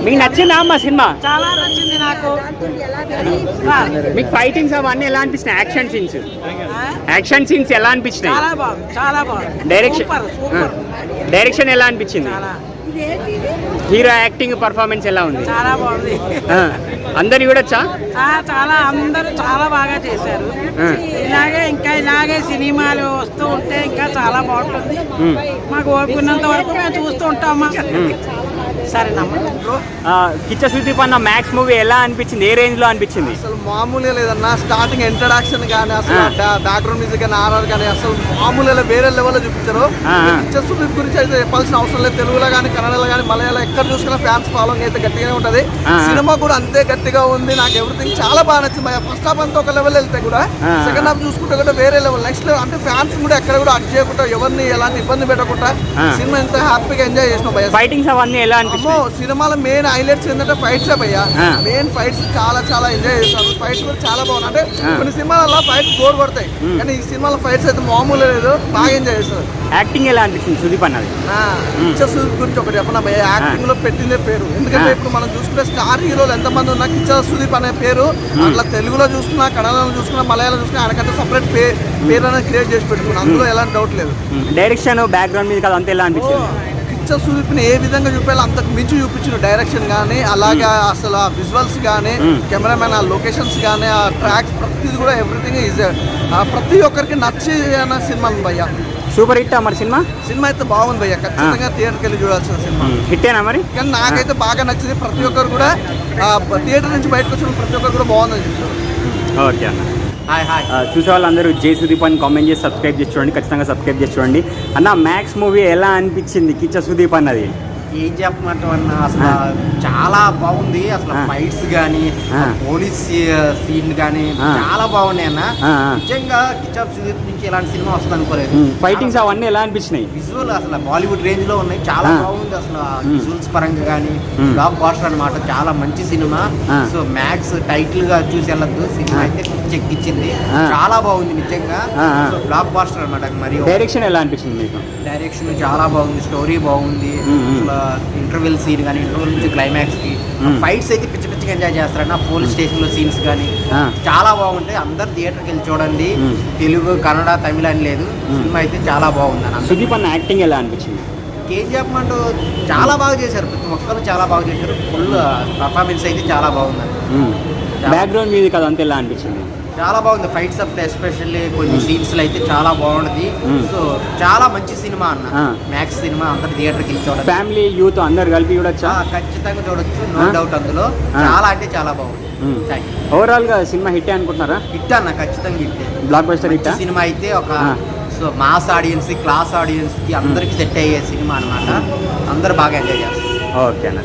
మీకు నచ్చిందా అమ్మా సినిమా? చాలా నచ్చింది నాకు. మీకు ఫైటింగ్స్ అవన్నీ ఎలా అనిపించినాయి? యాక్షన్ సీన్స్ ఎలా అనిపించినాయి? చాలా బాగుంది, చాలా బాగుంది. డైరెక్షన్ ఎలా అనిపించింది? హీరో యాక్టింగ్ పర్ఫార్మెన్స్ ఎలా ఉంది? చాలా బాగుంది. అందరు చూడొచ్చా? చాలా అందరూ చాలా బాగా చేశారు. ఇలాగే సినిమాలు వస్తూ ఉంటే ఇంకా చాలా బాగుంటుంది. మాకు ఓపికన్నంత వరకు మేము చూస్తూ ఉంటామా. సరేనమ్మా. కిచ్చ సుదీప్ అన్న మ్యాక్స్ మూవీ ఎలా అనిపించింది? ఏ రేంజ్ లో అనిపించింది? అసలు మామూలుగా లేదన్నా. స్టార్టింగ్ ఇంట్రడక్షన్ కానీ అసలు బ్యాక్గ్రౌండ్ మ్యూజిక్ కానీ ఆర్ఆర్ కానీ అసలు మామూలుగా వేరే లెవెల్లో చూపించారు. కిచ్చ సుదీప్ గురించి అయితే చెప్పాల్సిన అవసరం లేదు. తెలుగులో కానీ కన్నడలో కానీ మలయాళం ఎక్కడ చూసుకున్నా ఫ్యాన్స్ ఫాలోయింగ్ అయితే గట్టిగానే ఉంటది. సినిమా కూడా అంతే గట్టిగా ఉంది. నాకు ఎవ్రీథింగ్ చాలా బాగా నచ్చింది. ఫస్ట్ హాఫ్ అంతా ఒక లెవెల్ వెళ్తే కూడా సెకండ్ హాఫ్ చూసుకుంటే కూడా వేరే లెవెల్ నెక్స్ట్ లెవెల్. అంటే ఫ్యాన్స్ కూడా ఎక్కడ కూడా అడ్జస్ట్ చేయకుండా ఎవరిని ఎలాంటి ఇబ్బంది పెట్టకుండా సినిమా ఎంత హ్యాపీగా ఎంజాయ్ చేసినాం భయ్య. ఫైటింగ్స్ అవన్నీ ఎలా అనిపించాయి? సినిమాలో మెయిన్ హైలైట్స్ ఏంటంటే ఫైట్స్ భయ్యా. మెయిన్ ఫైట్స్ చాలా చాలా ఎంజాయ్ చేస్తారు. ఫైట్స్ కూడా చాలా బాగున్నాయి. అంటే కొన్ని సినిమాలలో ఫైట్స్ బోర్ పడతాయి కానీ ఈ సినిమాలో ఫైట్స్ అయితే మామూలు లేదు. బాగా ఎంజాయ్ చేస్తారు. యాక్టింగ్ ఎలా అనిపించింది సుదీప్ అన్నది? కిచ్చ సుదీప్ గురించి ఒకటి చెప్పనా భయ్య. యాక్టింగ్ లో పెట్టిందే పేరు. ఎందుకంటే ఇప్పుడు మనం చూసుకుంటే స్టార్ హీరోలు ఎంతమంది ఉన్నా కిచ్చ సుదీప్ అనే పేరు అట్లా తెలుగులో చూసుకున్నా కన్నడలో చూసుకున్నా మలయాళం చూసుకున్నా ఆయనకంటే సపరేట్ పేరు అనేది క్రియేట్ చేసి పెట్టుకున్నాం. అందులో ఎలాంటి డౌట్ లేదు. డైరెక్షన్ బ్యాక్గ్రౌండ్ మీద కదా అంతా ఎలా అనిపించింది? కిచ్చ సుదీప్ని ఏ విధంగా చూపాలో అంతకు మించి చూపించిన డైరెక్షన్ కానీ అలాగే అసలు ఆ విజువల్స్ కానీ కెమెరామెన్ ఆ లొకేషన్స్ కానీ ఆ ట్రాక్స్ ప్రతిది కూడా ఎవ్రీథింగ్ ఈజ్ ప్రతి ఒక్కరికి నచ్చిన సినిమా భయ్య. సూపర్ హిట్ మరి సినిమా అయితే బాగుంది భయ్య. ఖచ్చితంగా థియేటర్కి వెళ్ళి చూడాల్సిన సినిమా. హిట్టేనా మరి? కానీ నాకైతే బాగా నచ్చింది. ప్రతి ఒక్కరు కూడా థియేటర్ నుంచి బయటకు వచ్చిన ప్రతి ఒక్కరు కూడా బాగుందని చెప్తారు. ఓకే అన్న. చూసే వాళ్ళందరూ జై సుదీప్ అని కామెంట్ చేసి సబ్స్క్రైబ్ చేసి చూడండి. ఖచ్చితంగా సబ్స్క్రైబ్ చేసి చూడండి. అన్న మ్యాక్స్ మూవీ ఎలా అనిపించింది కిచ్చ సుదీప్ అన్నది? ఏం చెప్పమంటామన్నా అసలు చాలా బాగుంది. అసలు ఫైట్స్ కానీ పోలీస్ సీన్ కానీ చాలా బాగున్నాయి అన్న. నిజంగా కిచ్చా సుదీప్ నుంచి ఇలాంటి సినిమా వస్తుంది అనుకోలేదు. ఫైటింగ్స్ అవన్నీ ఎలా అనిపించినాయి? విజువల్ అసలు బాలీవుడ్ రేంజ్ లో ఉన్నాయి. చాలా బాగుంది అసలు విజువల్స్ పరంగా కానీ. బ్లాక్ బాస్టర్ అనమాట. చాలా మంచి సినిమా. సో మ్యాక్స్ టైటిల్ గా చూసి వెళ్ళొద్దు. సినిమా అయితే చెక్కిచ్చింది. చాలా బాగుంది నిజంగా. సో బ్లాక్ బాస్టర్ అనమాట. మరి డైరెక్షన్ ఎలా అనిపించింది మీకు? డైరెక్షన్ చాలా బాగుంది. స్టోరీ బాగుంది. ఇంటర్వెల్ సీన్ కానీ ఇంటర్వెల్ నుంచి క్లైమాక్స్ కి ఫైట్స్ అయితే పిచ్చి పిచ్చిగా ఎంజాయ్ చేస్తారన్న. పోలీస్ స్టేషన్ లో సీన్స్ కానీ చాలా బాగుంటాయి. అందరు థియేటర్కి వెళ్ళి చూడండి. తెలుగు కన్నడ తమిళ అని లేదు. సినిమా అయితే చాలా బాగుంది అన్న. సుదీప్ అన్న యాక్టింగ్ ఎలా అనిపించింది? కేజీఎఫ్ అంటూ చాలా బాగా చేశారు. ప్రతి ఒక్కరు చాలా బాగా చేశారు. ఫుల్ పర్ఫార్మెన్స్ అయితే చాలా బాగుంది. బ్యాక్గ్రౌండ్ మ్యూజిక్ అదంతా ఎలా అనిపించింది? చాలా బాగుంది. ఫైట్స్ అప్పుడు ఎస్పెషల్లీ కొన్ని సీన్స్ లో అయితే చాలా బాగుంది. సో చాలా మంచి సినిమా అన్న. మ్యాక్స్ సినిమా అందరు థియేటర్కి వెళ్ళి చూడండి. ఫ్యామిలీ యూత్ అందరు కలిపి చూడొచ్చా? ఖచ్చితంగా చూడొచ్చు. No doubt. అందులో చాలా అంటే చాలా బాగుంది. ఓవరాల్ గా సినిమా హిట్ అనుకుంటున్నారా? హిట్ అన్న. ఖచ్చితంగా hit. Block buster hit cinema అయితే ఒక so mass audience class audience కి అందరికి సెట్ అయ్యే సినిమా అనమాట. అందరు బాగా ఎంజాయ్ చేస్తారు. ఓకే అన్న.